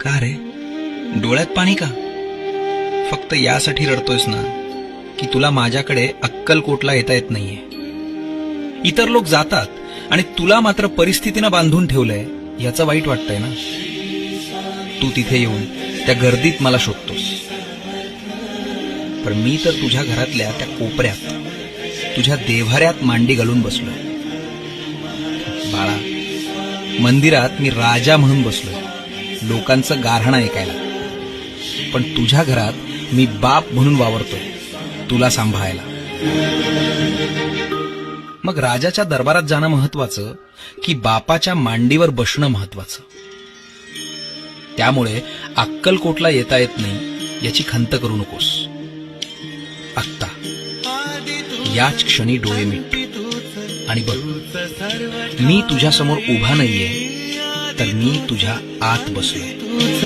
का रे, डोळ्यात पाणी का? फक्त यासाठी रडतोयस ना की तुला माझ्याकडे अक्कलकोटला येता येत नाहीये. इतर लोक जातात आणि तुला मात्र परिस्थितीनं बांधून ठेवलंय याचं वाईट वाटतंय ना. तू तिथे येऊन त्या गर्दीत मला शोधतोस, पण मी तर तुझ्या घरातल्या त्या कोपऱ्यात तुझ्या देव्हाऱ्यात मांडी घालून बसलोय. बाळा, मंदिरात मी राजा म्हणून बसलोय लोकांचं गाऱ्हाणं ऐकायला, पण तुझ्या घरात मी बाप म्हणून वावरतोय तुला सांभाळायला. मग राजाच्या दरबारात जाणं महत्वाचं की बापाच्या मांडीवर बसणं महत्वाचं? त्यामुळे अक्कलकोटला येता येत नाही याची खंत करू नकोस. आत्ता याच क्षणी डोळे मिट आणि बघ, मी तुझ्यासमोर उभा नाहीये, तर मी तुझ्या आत बसलोय.